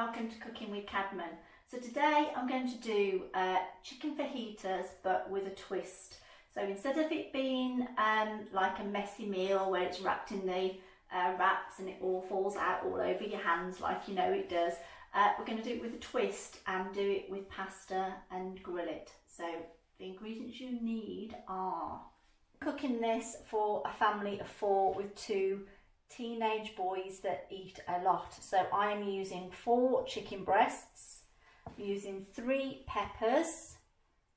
welcome to Cooking with Cadman. So today I'm going to do chicken fajitas but with a twist. So instead of it being like a messy meal where it's wrapped in the wraps and it all falls out all over your hands like you know it does, we're going to do it with a twist and do it with pasta and grill it. So the ingredients you need are cooking this for a family of 4 with 2 teenage boys that eat a lot. So I'm using 4 chicken breasts, I'm using 3 peppers,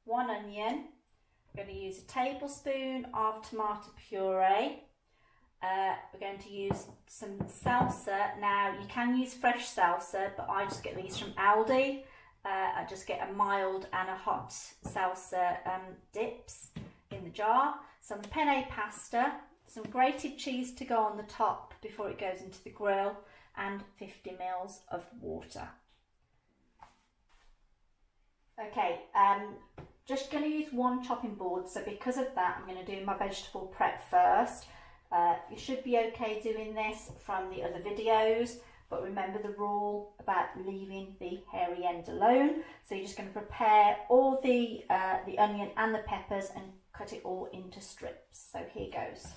1 onion. I'm going to use a tablespoon of tomato puree. We're going to use some salsa. Now you can use fresh salsa, but I just get these from Aldi. I just get a mild and a hot salsa dips in the jar. Some penne pasta, some grated cheese to go on the top before it goes into the grill, and 50 ml of water. Okay, just going to use 1 chopping board, so because of that I'm going to do my vegetable prep first. You should be okay doing this from the other videos, but remember the rule about leaving the hairy end alone. So you're just going to prepare all the onion and the peppers and cut it all into strips. So here goes.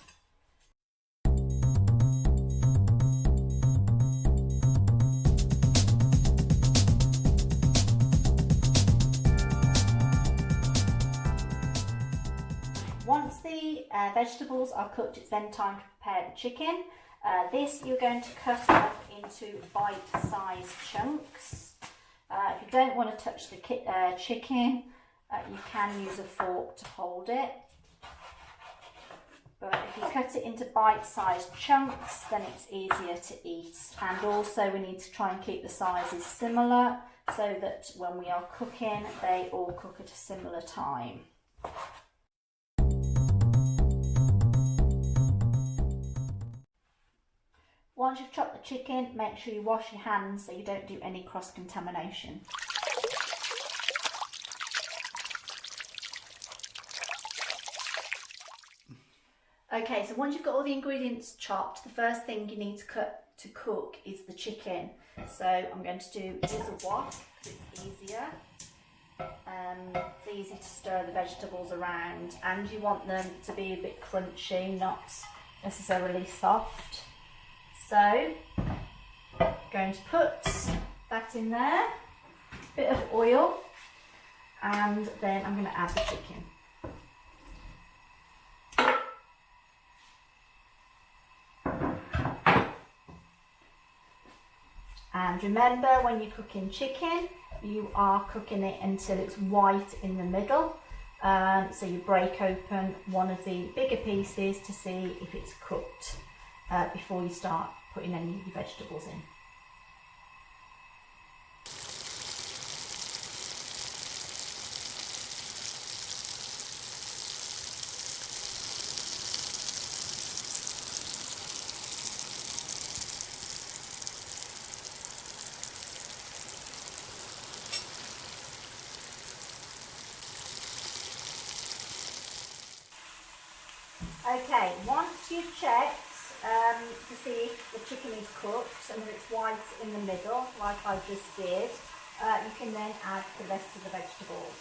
Once the vegetables are cooked, it's then time to prepare the chicken. This you're going to cut up into bite-sized chunks. If you don't want to touch the chicken, you can use a fork to hold it. But if you cut it into bite-sized chunks, then it's easier to eat. And also we need to try and keep the sizes similar so that when we are cooking, they all cook at a similar time. Once you've chopped the chicken, make sure you wash your hands so you don't do any cross-contamination. Okay, so once you've got all the ingredients chopped, the first thing you need to cook is the chicken. So I'm going to use a wok because it's easier. It's easy to stir the vegetables around, and you want them to be a bit crunchy, not necessarily soft. So, going to put that in there, a bit of oil, and then I'm going to add the chicken. And remember, when you're cooking chicken, you are cooking it until it's white in the middle. So you break open one of the bigger pieces to see if it's cooked before you start putting any of your vegetables in. Okay, once you've checked to see if the chicken is cooked and that it's white in the middle, like I just did, you can then add the rest of the vegetables.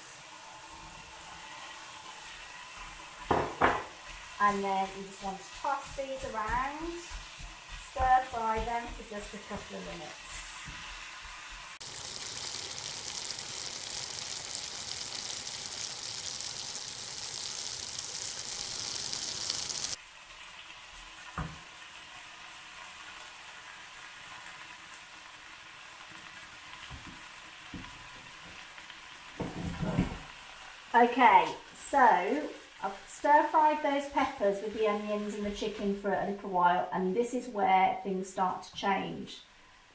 And then you just want to toss these around, stir fry them for just a couple of minutes. Okay, so I've stir-fried those peppers with the onions and the chicken for a little while, and this is where things start to change.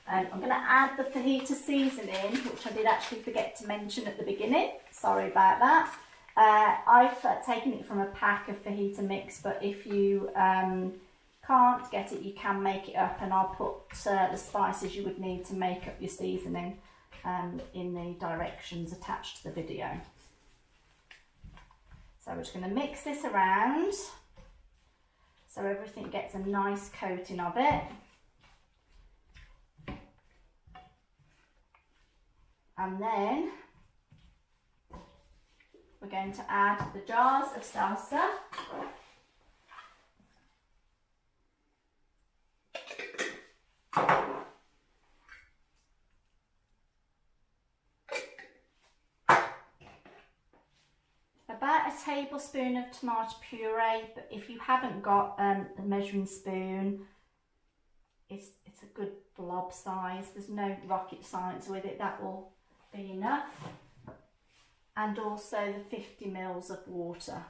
I'm going to add the fajita seasoning, which I did actually forget to mention at the beginning. Sorry about that. I've taken it from a pack of fajita mix, but if you can't get it, you can make it up, and I'll put the spices you would need to make up your seasoning in the directions attached to the video. So we're just going to mix this around so everything gets a nice coating of it. And then we're going to add the jars of salsa. About a tablespoon of tomato puree, but if you haven't got a measuring spoon, it's a good blob size. There's no rocket science with it, that will be enough. And also the 50 ml of water.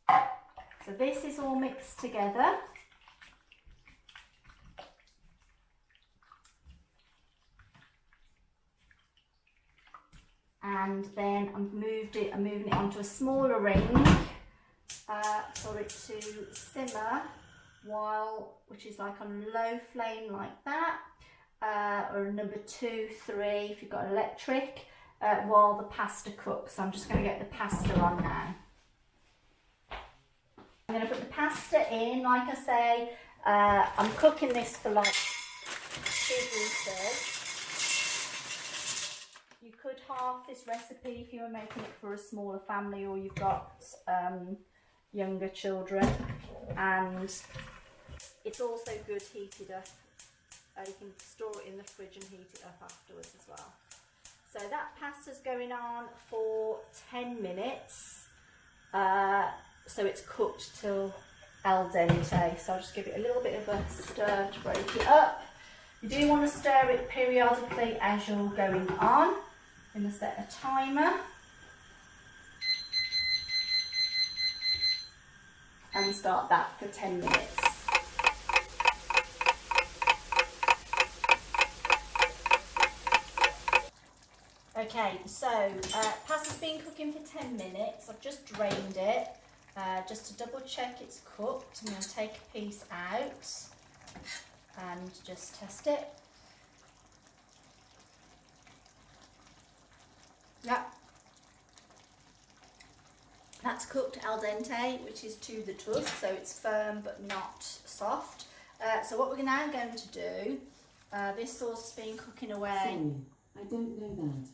So this is all mixed together. And then I'm moving it onto a smaller ring for it to simmer which is like on low flame like that, or number 2, 3 if you've got electric, while the pasta cooks. So I'm just going to get the pasta on now. I'm going to put the pasta in. Like I say, I'm cooking this for like 2 liters. You could halve this recipe if you were making it for a smaller family, or you've got younger children, and it's also good heated up. You can store it in the fridge and heat it up afterwards as well. So that pasta's going on for 10 minutes. So it's cooked till al dente. So I'll just give it a little bit of a stir to break it up. You do want to stir it periodically as you're going on. I'm going to set a timer and start that for 10 minutes. Okay, so pasta's been cooking for 10 minutes. I've just drained it just to double check it's cooked. I'm going to take a piece out and just test it. Yeah, that's cooked al dente, which is to the touch, so it's firm but not soft. So what we're now going to do, this sauce has been cooking away. Sorry, I don't know that.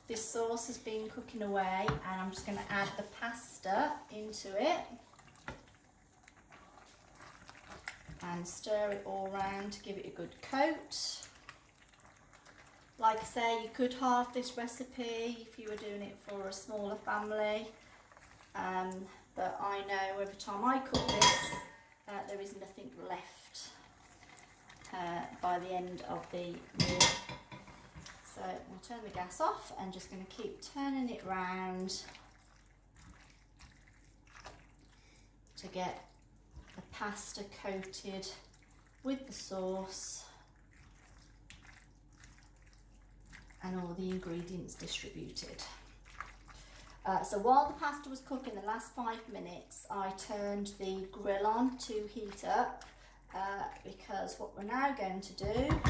This sauce has been cooking away, and I'm just going to add the pasta into it and stir it all around to give it a good coat. Like I say, you could halve this recipe if you were doing it for a smaller family, but I know every time I cook this, there is nothing left by the end of the meal. So I'm going to turn the gas off and just going to keep turning it round to get the pasta coated with the sauce and all the ingredients distributed. So while the pasta was cooking the last 5 minutes, I turned the grill on to heat up because what we're now going to do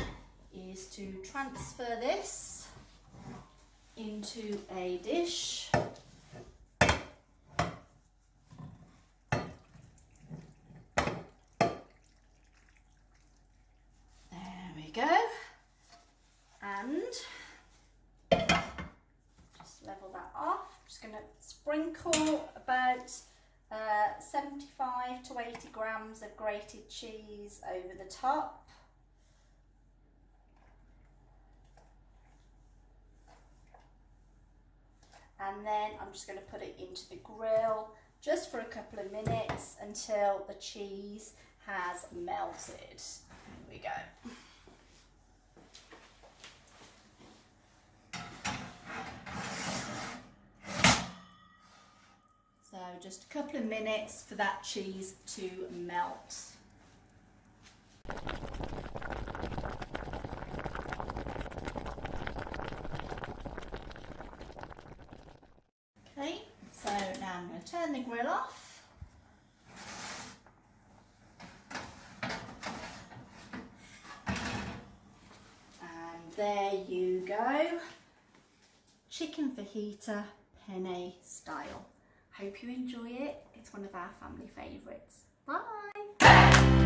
is to transfer this into a dish. There we go. And just level that off. I'm just going to sprinkle about 75 to 80 grams of grated cheese over the top. And then I'm just going to put it into the grill just for a couple of minutes until the cheese has melted. Here we go. So just a couple of minutes for that cheese to melt. Okay, so now I'm going to turn the grill off. And there you go. Chicken fajita penne style. Hope you enjoy it. It's one of our family favourites. Bye!